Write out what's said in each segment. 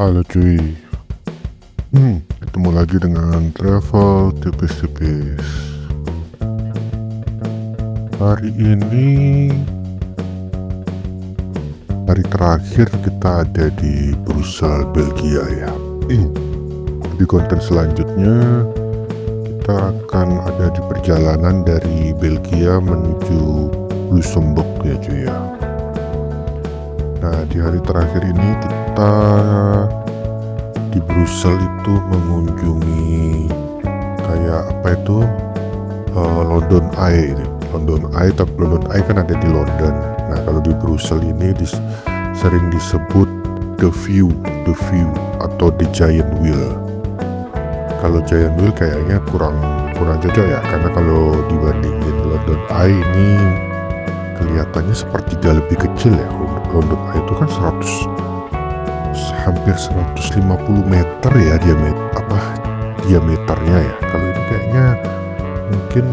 Halo cuy, ketemu lagi dengan travel tipis-tipis. Hari ini hari terakhir kita ada di Brussels, Belgia ya. Di konten selanjutnya kita akan ada di perjalanan dari Belgia menuju Luxembourg ya cuy ya. Nah, di hari terakhir ini kita di Brussels itu mengunjungi kayak apa itu London Eye. London Eye, tapi London Eye kan ada di London. Nah, kalau di Brussels ini sering disebut The View atau The Giant Wheel. Kalau Giant Wheel kayaknya kurang cocok ya, karena kalau dibandingin London Eye ini kelihatannya sepertiga lebih kecil ya. London Eye itu kan hampir 150 meter ya diameternya ya. Kalau ini kayaknya mungkin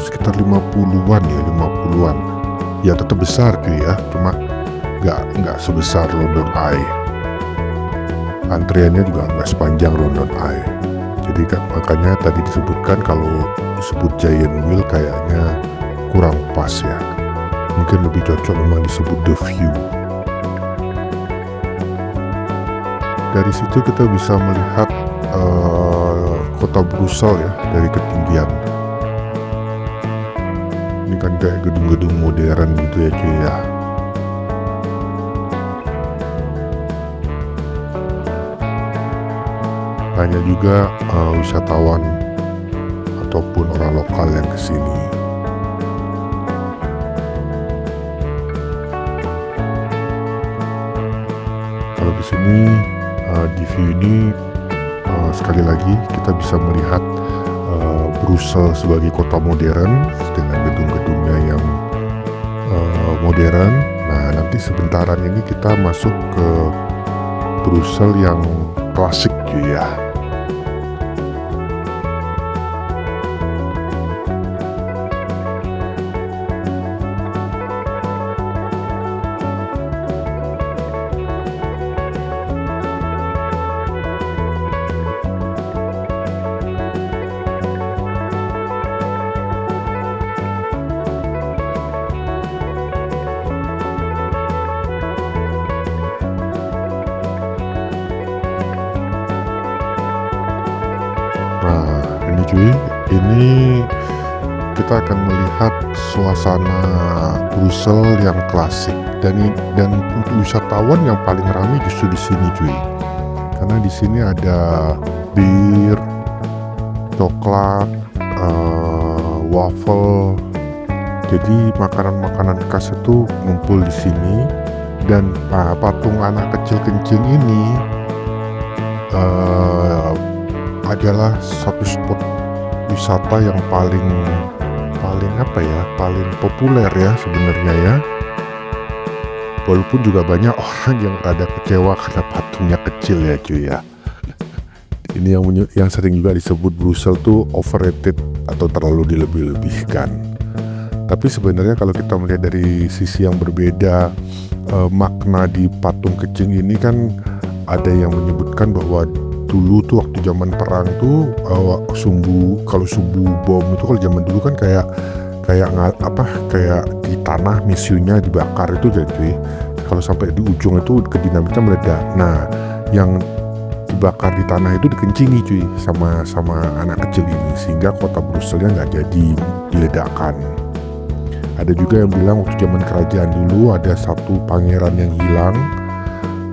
sekitar 50-an ya, 50-an. Ya tetap besar tuh ya, cuma nggak sebesar London Eye. Antriannya juga nggak sepanjang London Eye. Jadi makanya tadi disebutkan kalau disebut Giant Wheel kayaknya kurang pas ya. Mungkin lebih cocok memang disebut The View. Dari situ kita bisa melihat kota Brussels ya dari ketinggian. Ini kan kayak gedung-gedung modern gitu ya cuy ya. Banyak juga wisatawan ataupun orang lokal yang kesini. Kalau di sini di view ini sekali lagi kita bisa melihat Brussels sebagai kota modern dengan gedung-gedungnya yang modern. Nah, nanti sebentaran ini kita masuk ke Brussels yang klasik cuy ya. Nah, ini cuy, ini kita akan melihat suasana Brussels yang klasik dan untuk wisatawan yang paling ramai justru di sini cuy. Karena di sini ada bir, coklat, waffle. Jadi makanan-makanan khas itu ngumpul di sini dan patung anak kecil kencing ini adalah satu spot wisata yang paling populer ya sebenarnya ya. Walaupun juga banyak orang yang rada kecewa karena patungnya kecil ya cuy ya. Ini yang sering juga disebut Brussels tuh overrated atau terlalu dilebih-lebihkan. Tapi sebenarnya kalau kita melihat dari sisi yang berbeda, makna di patung kecil ini kan ada yang menyebutkan bahwa dulu tuh waktu zaman perang tuh kalau sumbu bom itu kalau zaman dulu kan kayak di tanah misiunya dibakar itu jadi kalau sampai di ujung itu ke dinamitnya meledak. Nah, yang dibakar di tanah itu dikencingi cuy sama anak kecil ini sehingga kota Brusselnya nggak jadi diledakkan. Ada juga yang bilang waktu zaman kerajaan dulu ada satu pangeran yang hilang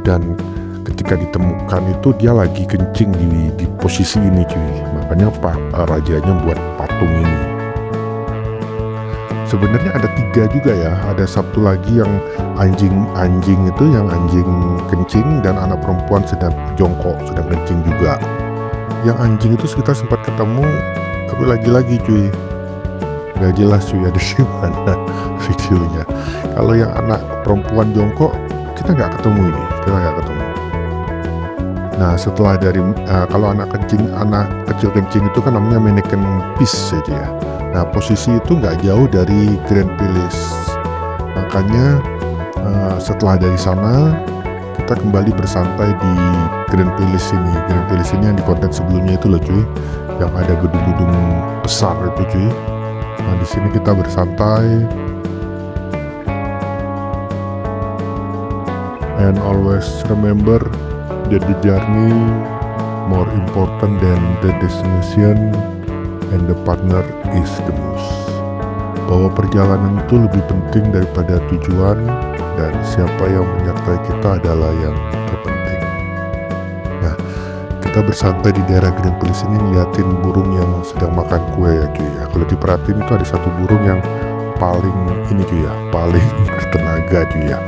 dan ketika ditemukan itu dia lagi kencing di posisi ini cuy, makanya rajanya buat patung ini. Sebenarnya ada 3 juga ya, ada satu lagi yang anjing itu yang anjing kencing dan anak perempuan sedang jongkok sedang kencing juga. Yang anjing itu kita sempat ketemu tapi lagi-lagi cuy nggak jelas cuy ada di mana videonya. Kalau yang anak perempuan jongkok kita nggak ketemu. Nah, setelah dari kalau anak kecil kencing itu kan namanya mannequin piece saja ya. Nah, posisi itu nggak jauh dari Grand Place. Makanya setelah dari sana kita kembali bersantai di Grand Palace ini. Grand Palace ini yang di konten sebelumnya itu loh cuy, yang ada gedung-gedung besar itu cuy. Nah di sini kita bersantai. And always remember that the journey more important than the destination, and the partner is the most. Bahwa perjalanan itu lebih penting daripada tujuan, dan siapa yang menyertai kita adalah yang terpenting. Nah, kita bersantai di daerah Grand Palace ini ngeliatin burung yang sedang makan kue ya cuy ya. Kalau diperhatiin itu ada satu burung yang paling ini cuy ya, paling bertenaga cuy ya.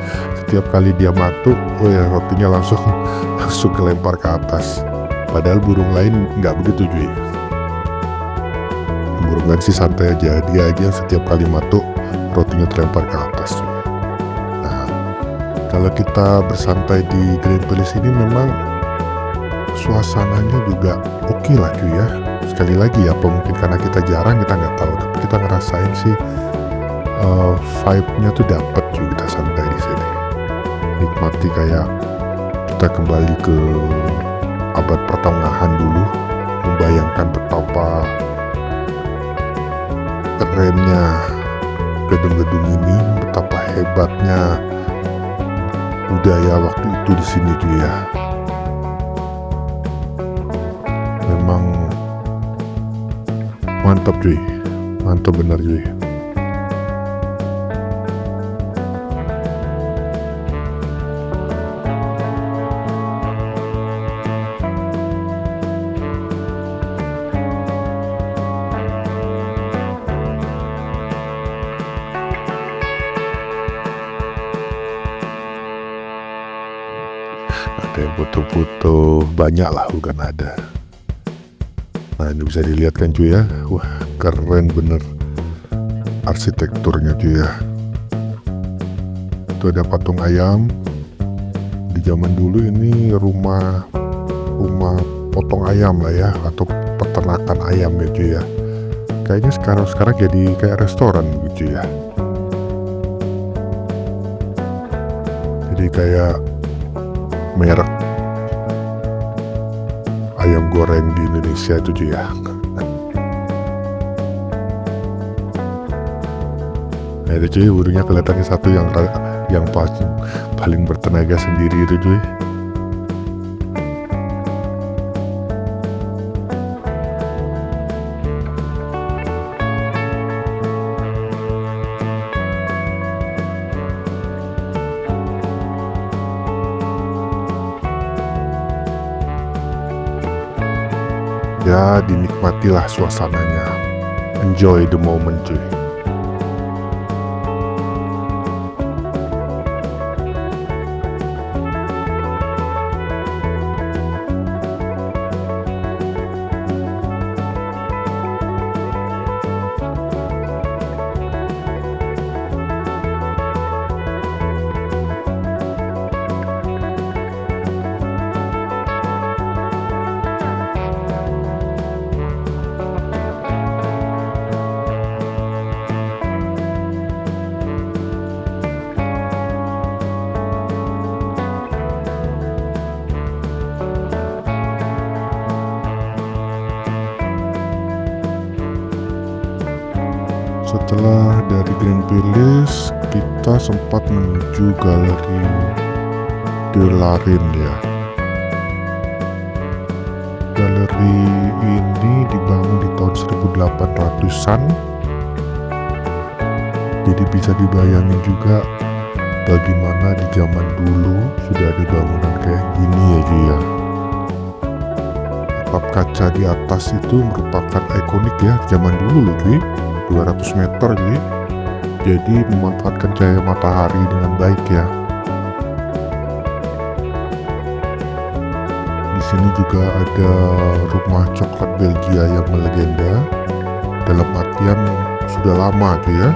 Setiap kali dia matuk, oh ya rotinya langsung kelempar ke atas. Padahal burung lain nggak begitu cuy. Burung lain sih santai aja, dia aja setiap kali matuk rotinya terlempar ke atas cuy. Nah, kalau kita bersantai di Grand Palace ini memang suasananya juga oke lah cuy ya. Sekali lagi ya, apa mungkin karena kita jarang, kita nggak tahu, tapi kita ngerasain sih vibe-nya tuh dapet cuy, kita santai di sini. Nikmati kayak kita kembali ke abad pertengahan dulu, membayangkan betapa kerennya gedung-gedung ini, betapa hebatnya budaya waktu itu di sini cuy ya. Memang mantap cuy, mantap bener cuy. Ada yang foto-foto, banyak lah, bukan ada. Nah ini bisa dilihat kan cuy ya, wah keren bener arsitekturnya cuy ya. Itu ada patung ayam. Di zaman dulu ini rumah potong ayam lah ya, atau peternakan ayam ya cuy ya. Kayaknya sekarang jadi kayak restoran gitu ya. Jadi kayak merek ayam goreng di Indonesia itu cuy ya. Nah itu cuy, burungnya kelihatannya satu yang paling bertenaga sendiri itu cuy. Ya dinikmatilah suasananya, enjoy the moment cuy. Setelah dari Grand Palace, kita sempat menuju Galeri de la Reine ya. Galeri ini dibangun di tahun 1800-an. Jadi bisa dibayangin juga bagaimana di zaman dulu sudah ada bangunan kayak gini ya cuy ya. Atap kaca di atas itu merupakan ikonik ya zaman dulu loh cuy. 200 meter cuy. Jadi memanfaatkan cahaya matahari dengan baik ya. Di sini juga ada rumah coklat Belgia yang melegenda. Dalam artian sudah lama cuy ya.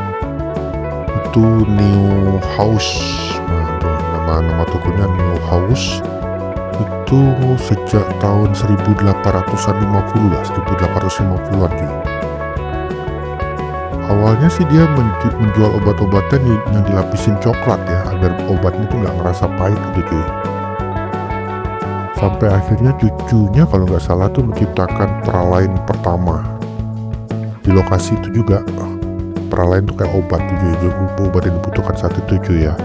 Itu New House. Nah, nama tokonya New House. Itu sejak tahun 1850 lah, 1850-an cuy. Awalnya sih dia menjual obat-obatan yang dilapisin coklat ya, agar obatnya tuh nggak ngerasa pahit gitu cuy. Sampai akhirnya cucunya kalau nggak salah tuh menciptakan peralain pertama di lokasi itu juga. Peralain tuh kayak obat tuh, obat yang dibutuhkan saat itu cuy ya.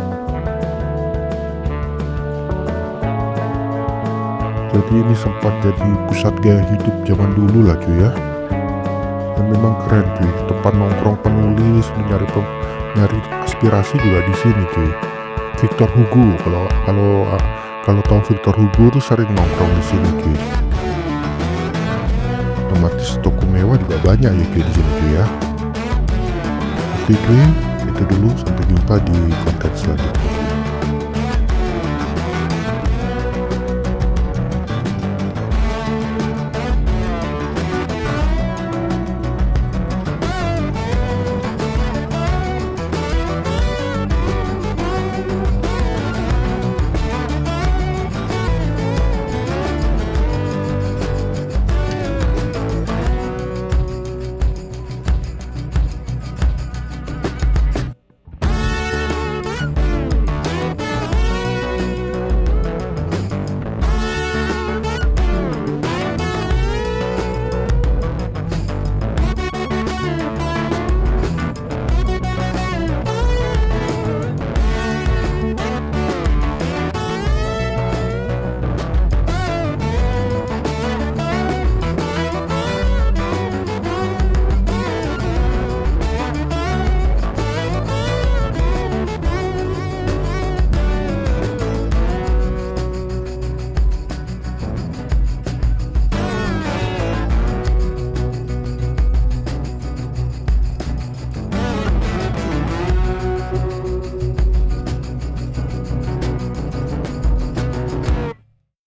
Jadi ini sempat jadi pusat gaya hidup zaman dulu lah cuy ya. Dan memang keren cuy, tempat nongkrong penulis, nyari aspirasi juga di sini cuy. Victor Hugo, kalau tahu Victor Hugo tuh sering nongkrong di sini cuy. Otomatis toko mewah juga banyak ya cuy di sini cuy ya. Oke cuy, itu dulu, sampai jumpa di konten selanjutnya.